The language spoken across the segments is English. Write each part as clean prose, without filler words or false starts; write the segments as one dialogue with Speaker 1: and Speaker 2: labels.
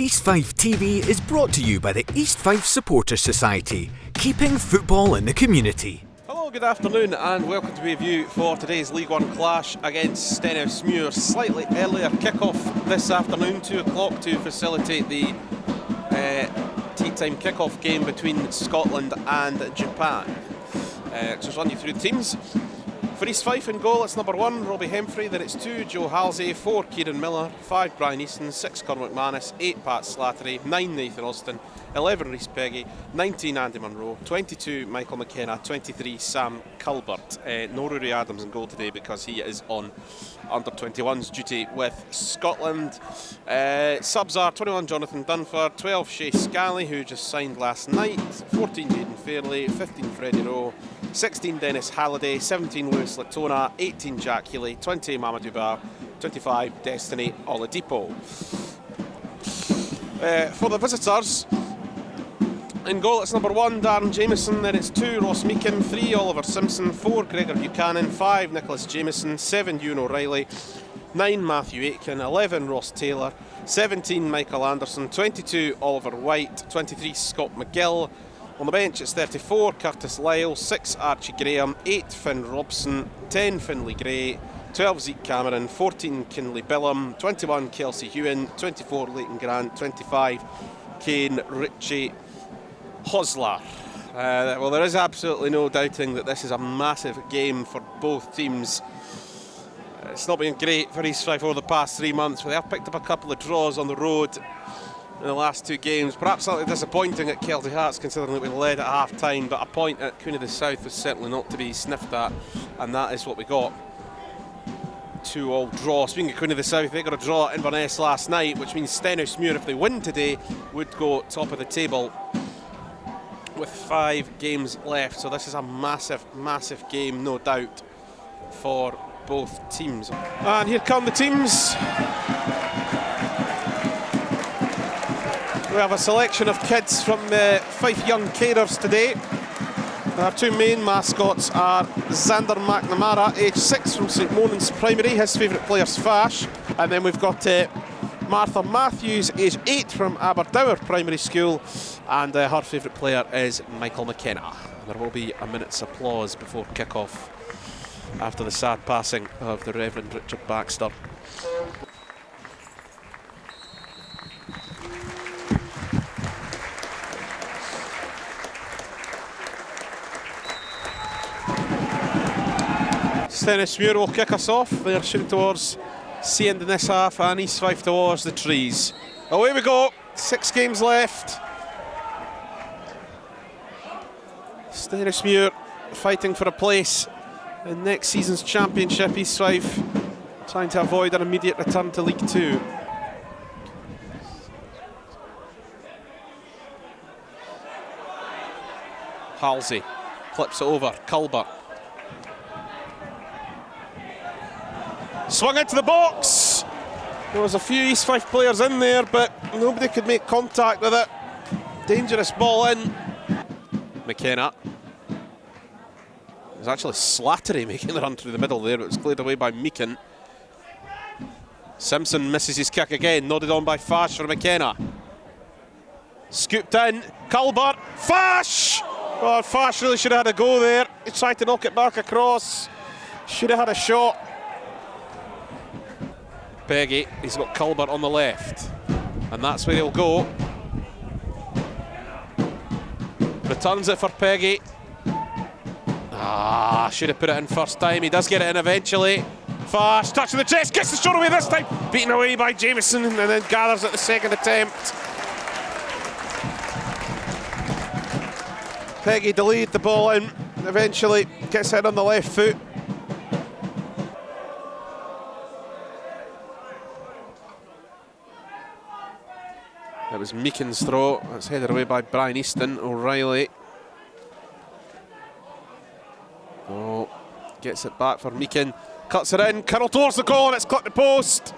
Speaker 1: East Fife TV is brought to you by the East Fife Supporters Society, keeping football in the community.
Speaker 2: Hello, good afternoon and welcome to Bayview for today's League One clash against Stenhousemuir. Slightly earlier kick-off this afternoon, 2 o'clock, to facilitate the tea time kick-off game between Scotland and Japan. Just run you through the teams. For East Fife in goal, it's number 1, Robbie Hemfrey. Then it's 2, Joe Halsey. 4, Kieran Miller. 5, Brian Easton. 6, Conor McManus. 8, Pat Slattery. 9, Nathan Austin. 11, Rhys Peggy. 19, Andy Munro. 22, Michael McKenna. 23, Sam Culbert. No Rory Adams in goal today because he is on under-21s duty with Scotland. Subs are 21, Jonathan Dunford. 12, Shay Scally, who just signed last night. 14, Jaden Fairley. 15, Freddie Rowe. 16, Dennis Halliday. 17, Lewis Latona. 18, Jack Healy. 20, Mamadou Ba. 25, Destiny Oladipo. For the visitors, in goal it's number 1, Darren Jamieson. Then it's 2, Ross Meakin. 3, Oliver Simpson. 4, Gregor Buchanan. 5, Nicholas Jamieson. 7, Ewan O'Reilly. 9, Matthew Aitken. 11, Ross Taylor. 17, Michael Anderson. 22, Oliver White. 23, Scott McGill. On the bench it's 34, Curtis Lyle. 6, Archie Graham. 8, Finn Robson. 10, Finlay Gray. 12, Zeke Cameron. 14, Kinley Billam. 21, Kelsey Hewen. 24, Leighton Grant. 25, Kane Ritchie Hoslar. Well, there is absolutely no doubting that this is a massive game for both teams. It's not been great for East Fife over the past 3 months, but they have picked up a couple of draws on the road in the last 2 games. Perhaps slightly disappointing at Kelty Hearts, considering that we led at half time, but a point at Queen of the South was certainly not to be sniffed at, and that is what we got. 2-all draw. Speaking of Queen of the South, they got a draw at Inverness last night, which means Stenhousemuir, if they win today, would go top of the table with 5 games left. So this is a massive, massive game, no doubt, for both teams. And here come the teams. We have a selection of kids from the Fife Young Carers today. Our 2 main mascots are Xander McNamara, age 6, from St Monan's Primary. His favourite player's Fash. And then we've got Martha Matthews, age 8, from Aberdour Primary School. And her favourite player is Michael McKenna. There will be a minute's applause before kick-off after the sad passing of the Reverend Richard Baxter. Stenhousemuir will kick us off. They're shooting towards sea end in this half, and East Fife towards the trees. Away we go. 6 games left. Stenhousemuir fighting for a place in next season's championship. East Fife trying to avoid an immediate return to League 2. Halsey clips it over. Culbert. Swung into the box. There was a few East Fife players in there, but nobody could make contact with it. Dangerous ball in. McKenna. It was actually Slattery making the run through the middle there, but it was cleared away by Meakin. Simpson misses his kick again, nodded on by Fash for McKenna. Scooped in, Culbert, Fash! Oh, Fash really should have had a go there. He tried to knock it back across. Should have had a shot. Peggy, he's got Culbert on the left, and that's where he'll go. Returns it for Peggy. Should have put it in first time. He does get it in eventually. Fast touch of the chest, gets the shot away this time. Beaten away by Jamieson, and then gathers at the second attempt. Peggy delayed the ball in, eventually gets it on the left foot. It was Meakin's throw. That's headed away by Brian Easton. O'Reilly. Oh, gets it back for Meakin. Cuts it in. Curl towards the goal, and it's clipped the post.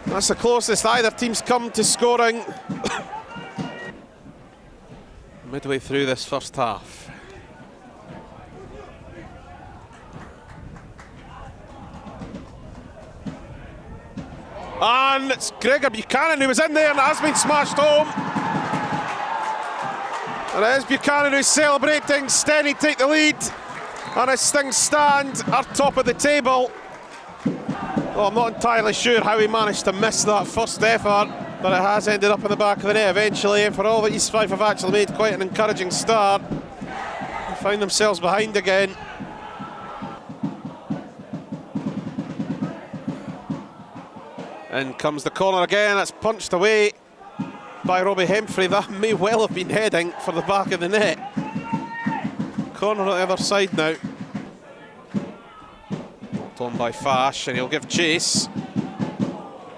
Speaker 2: That's the closest either team's come to scoring midway through this first half. And it's Gregor Buchanan who was in there and it has been smashed home. And it is Buchanan who's celebrating. Stenny take the lead. And as things stand, are top of the table. Well, I'm not entirely sure how he managed to miss that first effort, but it has ended up in the back of the net eventually. And for all that East Fife have actually made quite an encouraging start, they find themselves behind again. In comes the corner again. It's punched away by Robbie Hemphrey. That may well have been heading for the back of the net. Corner on the other side now. Knocked on by Fash, and he'll give chase.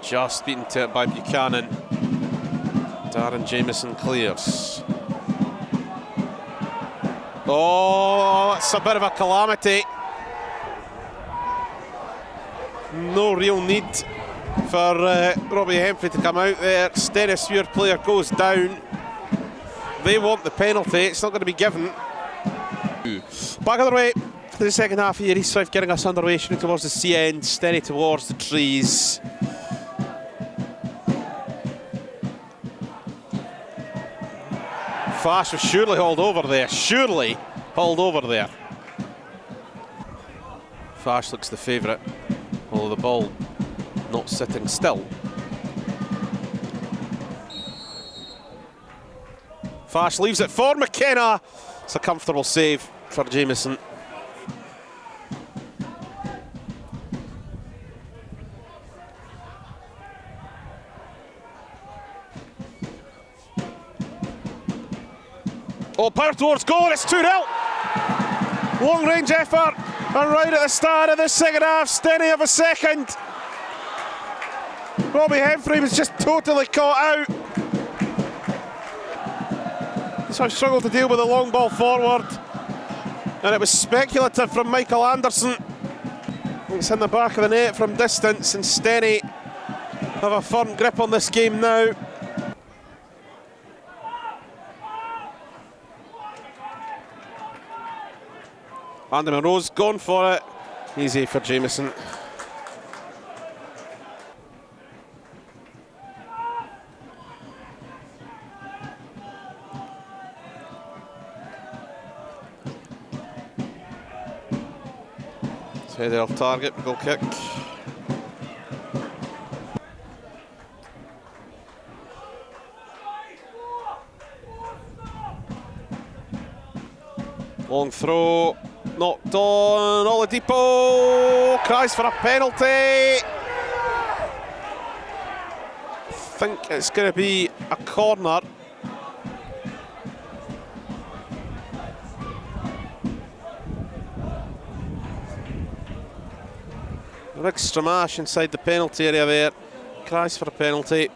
Speaker 2: Just beaten to it by Buchanan. Darren Jameson clears. Oh, that's a bit of a calamity. No real need for Robbie Hemphrey to come out there. Stenhousemuir player goes down. They want the penalty. It's not going to be given. Back other way for the second half here. East Fife getting us underway, shooting towards the sea end. Stenny towards the trees. Fash was surely hauled over there. Surely hauled over there. Fash looks the favourite, although the ball not sitting still. Fash leaves it for McKenna. It's a comfortable save for Jameson. Oh, power towards goal, it's 2-0. Long range effort, and right at the start of the second half, Stenny have a second. Robbie Hemphrey was just totally caught out. So I've struggled to deal with the long ball forward. And it was speculative from Michael Anderson. It's in the back of the net from distance, and Stenny have a firm grip on this game now. Andy Monroe's gone for it. Easy for Jameson. It's headed off target, goal kick. Long throw. Knocked on, Oladipo cries for a penalty. I think it's going to be a corner. A big stramash inside the penalty area there. Cries for a penalty.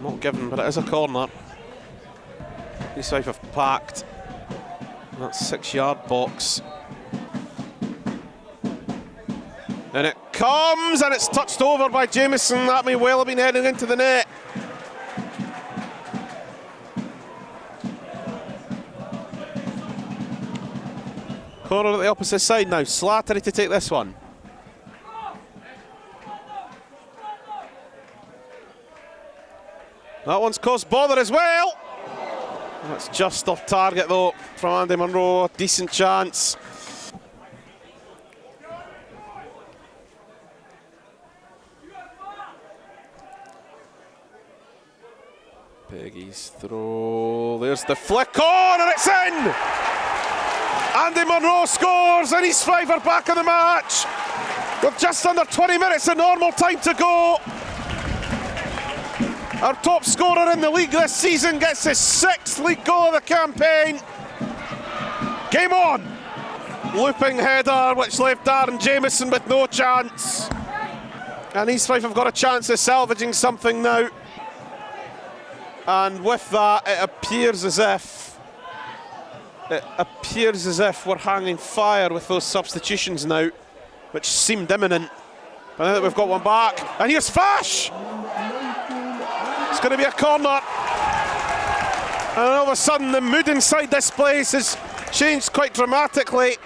Speaker 2: Not given, but it is a corner. East Fife have packed that 6-yard box. And it comes, and it's touched over by Jameson. That may well have been heading into the net. Corner at the opposite side now. Slattery to take this one. That one's caused bother as well. That's just off target though from Andy Monroe. Decent chance. Peggy's throw. There's the flick on, and it's in! Andy Monroe scores, and East Fife are back in the match with just under 20 minutes of normal time to go. Our top scorer in the league this season gets his 6th league goal of the campaign. Game on! Looping header which left Darren Jameson with no chance. And East Fife have got a chance of salvaging something now. And with that, it appears as if we're hanging fire with those substitutions now, which seemed imminent. But now that we've got one back, and here's Fash! It's going to be a corner. And all of a sudden the mood inside this place has changed quite dramatically.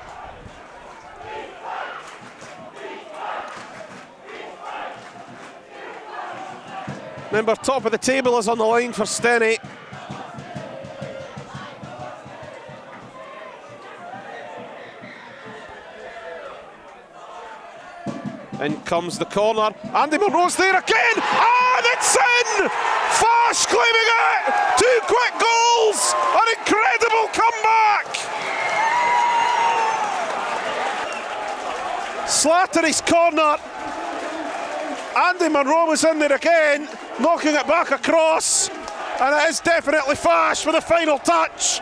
Speaker 2: Remember, top of the table is on the line for Stenny. In comes the corner. Andy Monroe's there again. And it's in! Fash claiming it! 2 quick goals! An incredible comeback! Slattery's corner. Andy Monroe was in there again, knocking it back across. And it is definitely Fash with the final touch.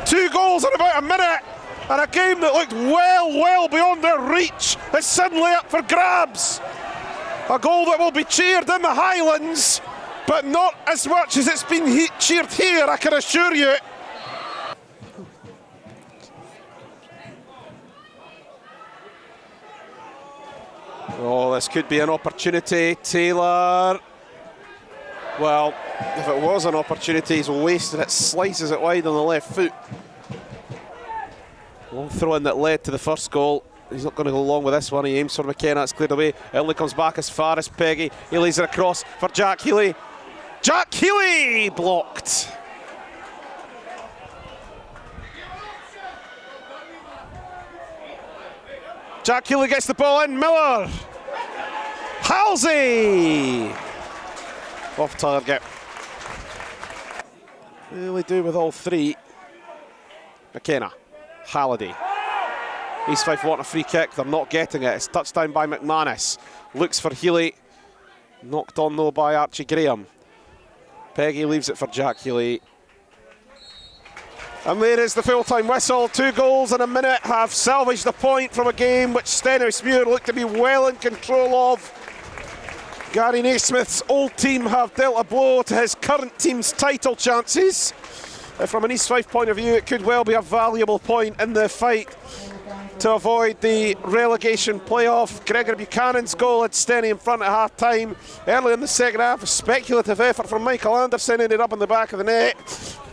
Speaker 2: 2 goals in about a minute. And a game that looked well beyond their reach is suddenly up for grabs. A goal that will be cheered in the Highlands, but not as much as it's been cheered here, I can assure you. Oh, this could be an opportunity. Taylor. Well, if it was an opportunity, he's wasted it, slices it wide on the left foot. Long throw in that led to the first goal. He's not going to go along with this one. He aims for McKenna, it's cleared away. It only comes back as far as Peggy. He lays it across for Jack Healy. Jack Healy blocked. Jack Healy gets the ball in. Miller. Halsey. Off target. What will he do with all 3? McKenna. Halliday. East Fife want a free kick, they're not getting it. It's touched down by McManus. Looks for Healy. Knocked on though by Archie Graham. Peggy leaves it for Jack Healy. And there is the full-time whistle. 2 goals in a minute have salvaged the point from a game which Stenhousemuir looked to be well in control of. Gary Naismith's old team have dealt a blow to his current team's title chances. From an East Fife point of view, it could well be a valuable point in the fight to avoid the relegation playoff. Gregor Buchanan's goal had Stenny in front at half-time. Early in the second half, a speculative effort from Michael Anderson ended up in the back of the net.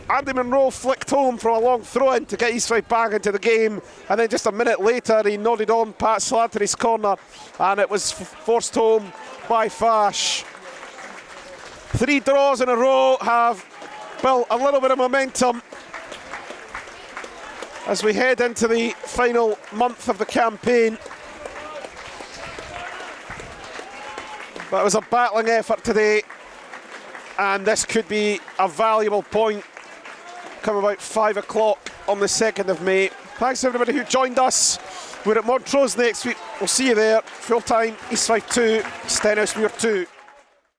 Speaker 2: Andy Monroe flicked home from a long throw-in to get East Fife back into the game, and then just a minute later he nodded on Pat Slattery's corner, and it was forced home by Fash. 3 draws in a row have built a little bit of momentum as we head into the final month of the campaign. But it was a battling effort today, and this could be a valuable point come about 5 o'clock on the 2nd of May. Thanks to everybody who joined us. We're at Montrose next week. We'll see you there. Full time, East Fife 2, Stenhousemuir 2.